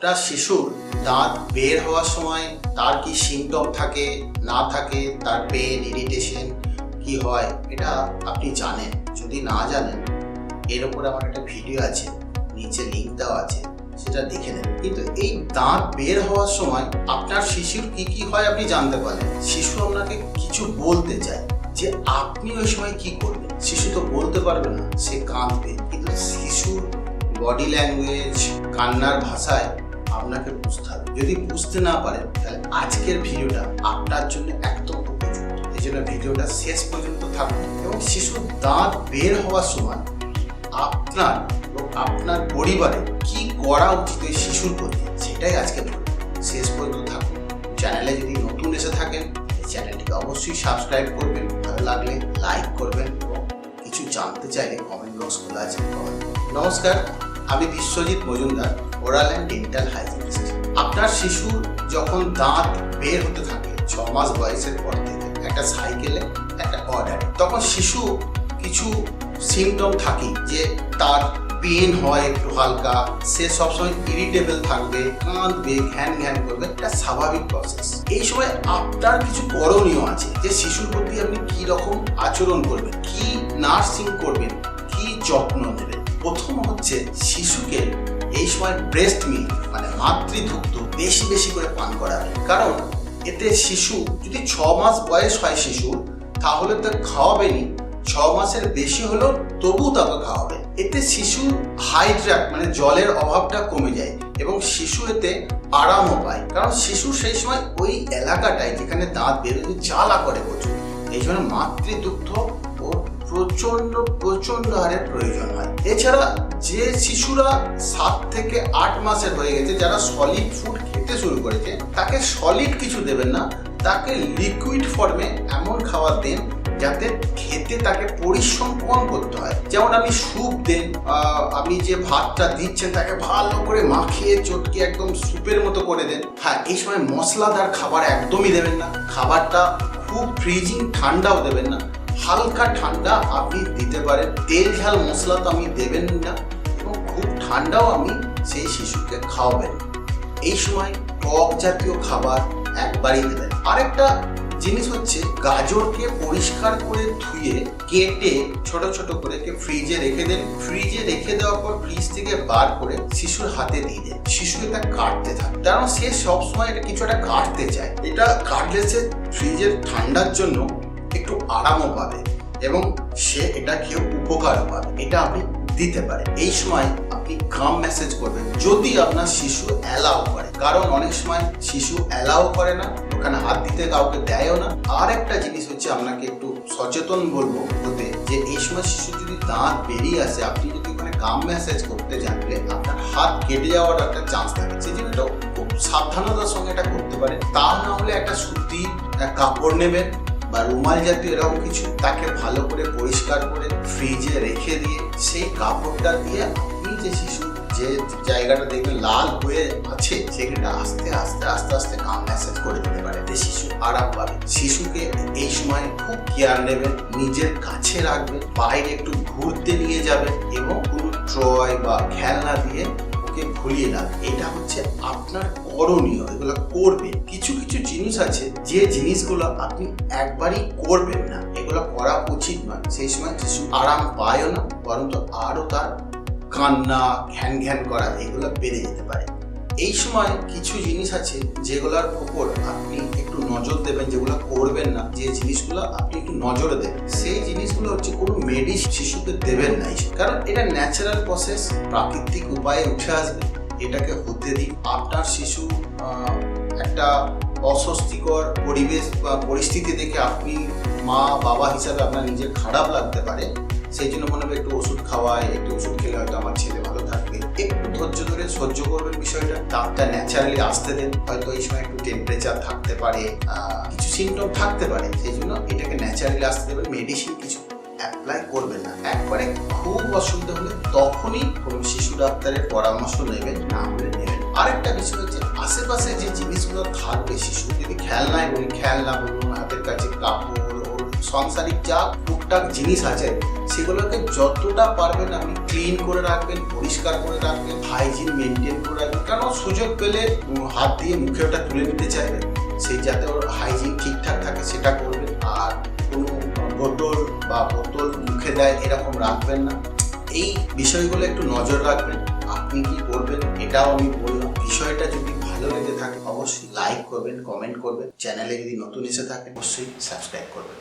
আপনার শিশুর দাঁত বের হওয়ার সময় তার কি সিমটম থাকে না থাকে, তার পেন ইরিটেশন কি হয়, এটা আপনি জানেন। যদি না জানেন, এর উপর আমার একটা ভিডিও আছে, নিচে লিঙ্ক দেওয়া আছে, সেটা দেখে নেন। কিন্তু এই দাঁত বের হওয়ার সময় আপনার শিশুর কি কি হয় আপনি জানতে পারেন। শিশু আপনাকে কিছু বলতে চায়, যে আপনি ওই সময় কি করবেন। শিশু তো বলতে পারবে না, সে কাঁদবে, কিন্তু শিশুর বডি ল্যাঙ্গুয়েজ, কান্নার ভাষায় আপনাকে বুঝতে হবে। যদি বুঝতে না পারেন, তাহলে আজকের ভিডিওটা আপনার জন্য একদম উপযুক্ত। এই জন্য ভিডিওটা শেষ পর্যন্ত থাকুন এবং শিশুর দাঁত বের হওয়ার সময় আপনার এবং আপনার পরিবারে কি করা উচিত ওই শিশুর প্রতি, সেটাই আজকে বলব। শেষ পর্যন্ত থাকুন। চ্যানেলে যদি নতুন এসে থাকেন, এই চ্যানেলটিকে অবশ্যই সাবস্ক্রাইব করবেন, ভালো লাগলে লাইক করবেন এবং কিছু জানতে চাইলে কমেন্ট বক্স খোলা আছে, কমেন্ট। নমস্কার, আমি Biswajit Majumdar, oral and dental hygienist. আপনার শিশু যখন দাঁত বের হতে থাকে 6 মাস বয়সের পর থেকে, একটা সাইকেলে একটা অর্ডারে, তখন শিশু কিছু সিমটম থাকে, যে তার পেন হয় একটু হালকা, সে সবসময় ইরিটেবল থাকবে, কাঁদবে, ঘ্যান ঘ্যান করবে, এটা স্বাভাবিক প্রসেস। এই সময় আপনার কিছু করণীয় আছে, যে শিশুর প্রতি আপনি কি রকম আচরণ করবেন, কি নার্সিং করবেন, কি যত্ন নেবেন। প্রথম হচ্ছে শিশুকে এই সময় ব্রেস্ট মিল্ক মানে মাতৃদুগ্ধ বেশি বেশি করে পান করাবে। কারণ এতে শিশু যদি 6 মাস বয়স হয় শিশুর, তাহলে তো খাওয়াবেনই, 6 মাসের বেশি হলেও তবু তাকে খাওয়াবে। এতে শিশুর হাইড্রাট মানে জলের অভাবটা কমে যায় এবং শিশু এতে আরামও পায়। কারণ শিশু সেই সময় ওই এলাকাটায় যেখানে দাঁত বেরোতে জ্বালা করে প্রচুর, এই জন্য মাতৃদুগ্ধ ও প্রচন্ড হারে প্রয়োজন হয়। এছাড়া যে শিশুরা 7 থেকে 8 মাসের হয়ে গেছে, যারা সলিড ফুড খেতে শুরু করেছে, তাকে সলিড কিছু দেবেন না, তাকে লিকুইড ফর্মে এমন খাবার দেন যাতে খেতে তাকে পরিশ্রম কম করতে হয়। যেমন আপনি স্যুপ দেন, আপনি যে ভাতটা দিচ্ছেন তাকে ভালো করে মাখিয়ে চটকে একদম স্যুপের মতো করে দেন। হ্যাঁ, এই সময় মশলাদার খাবার একদমই দেবেন না। খাবারটা খুব ফ্রিজিং ঠান্ডাও দেবেন না, হালকা ঠান্ডা আপনি দিতে পারেন। তেল ঝাল মশলা তো আপনি দেবেন না এবং খুব ঠান্ডাও আপনি সেই শিশুকে খাওয়াবেন। এই সময় টক জাতীয় খাবার একবারই দেবেন। আরেকটা জিনিস হচ্ছে, গাজরকে পরিষ্কার করে ধুয়ে কেটে ছোট ছোট করে ফ্রিজে রেখে দেন। ফ্রিজে রেখে দেওয়ার পর ফ্রিজ থেকে বার করে শিশুর হাতে দিয়ে দেন। শিশু এটা কাটতে থাকে, কারণ সে সবসময় এটা কিছু একটা কাটতে চায়। এটা কাটলে সে ফ্রিজের ঠান্ডার জন্য একটু আরামও পাবে এবং সে এটা খেয়ে উপকারও পাবে। এটা আপনি দিতে পারেন। এই সময় আপনি গাম ম্যাসেজ করবেন, যদি আপনার শিশু অ্যালাউ করে। কারণ অনেক সময় শিশু অ্যালাউ করে না, ওখানে হাত দিতে কাউকে দেয়ও না। আর একটা জিনিস হচ্ছে, আপনাকে একটু সচেতন বলবো হতে, যে এই সময় শিশু যদি দাঁত বেরিয়ে আসে, আপনি যদি ওখানে গাম ম্যাসেজ করতে জানলে আপনার হাত কেটে যাওয়ার একটা চান্স থাকে। সেই জন্য এটা খুব সাবধানতার সঙ্গে এটা করতে পারেন। তা না হলে একটা সুতির কাপড় নেবেন বা রুমাল জাতীয় এরকম কিছু, তাকে ভালো করে পরিষ্কার করে ফ্রিজে রেখে দিয়ে সেই কাপড়টা দিয়ে আপনি যে শিশু যে জায়গাটা দেখবেন লাল হয়ে আছে, সেখানটা আস্তে আস্তে আস্তে আস্তে গাম ম্যাসেজ করে দিতে পারে, শিশু আরাম পাবে। শিশুকে এই সময় খুব কেয়ার নেবেন, নিজের কাছে রাখবেন, বাইরে একটু ঘুরতে নিয়ে যাবেন এবং কোনো ট্রয় বা খেলনা দিয়ে ওকে ভুলিয়ে না। এটা হচ্ছে আপনার করণীয়, এগুলো করবেন। কিছু কিছু জিনিস আছে, যে জিনিসগুলো আপনি একবারই করবেন না, এগুলো করা উচিত নয়। সেই সময় শিশু আরাম পায়ও না, বরং আরো তার কান্না, ঘ্যান ঘ্যান করা এগুলো বেড়ে যেতে পারে। এই সময় কিছু জিনিস আছে যেগুলোর উপর আপনি একটু নজর দেবেন, যেগুলো করবেন না, যে জিনিসগুলো আপনি একটু নজরে দেবেন, সেই জিনিসগুলো হচ্ছে কোনো মেডিসিন শিশুকে দেবেন না। কারণ এটা ন্যাচারাল প্রসেস, প্রাকৃতিক উপায়ে উঠে আসবে, এটাকে হতে দিন। আপনার শিশু একটা অস্বস্তিকর পরিবেশ বা পরিস্থিতি দেখে আপনি মা বাবা হিসাবে আপনার নিজের খারাপ লাগতে পারে। সেই জন্য মনে হবে একটু ওষুধ খাওয়ায়, একটু ওষুধ খেলে হয়তো আমার ছেলে ভালো থাকবে। একটু ধৈর্য ধরে সহ্য করবেন বিষয়টা, দাঁতটা ন্যাচারালি আসতে দেন। হয়তো এই সময় একটু টেম্পারেচার থাকতে পারে, কিছু সিমটম থাকতে পারে, সেই জন্য এটাকে ন্যাচারালি আসতে দেবেন। মেডিসিন কিছু অ্যাপ্লাই করবেন না। একবারে খুব অসুবিধা হলে তখনই কোনো শিশু ডাক্তারের পরামর্শ নেবেন, না হলে নেবেন। আরেকটা বিষয় হচ্ছে, আশেপাশে যে জিনিসগুলো থাকবে শিশু, যদি খেলনায় বলি, খেলনা বলুন, হাতের কাছে কাপড়, ওর সাংসারিক যা টুকটাক জিনিস আছে সেগুলোকে যতটা পারবেন আপনি ক্লিন করে রাখবেন, পরিষ্কার করে রাখবেন, হাইজিন মেনটেন করে রাখবেন। কারণ সুযোগ পেলে হাত দিয়ে মুখে ওটা তুলে নিতে চাইবেন, সেই যাতে ওর হাইজিন ঠিকঠাক থাকে সেটা করবেন। আর কোনো বোতল মুখে দেয় এরকম রাখবেন না। এই বিষয়গুলো একটু নজর রাখবেন। আপনি কি করবেন এটাও আমি বললাম। বিষয়টা যদি ভালো লেগে থাকে অবশ্যই লাইক করবেন, কমেন্ট করবেন। চ্যানেলে যদি নতুন এসে থাকেন অবশ্যই সাবস্ক্রাইব করবেন।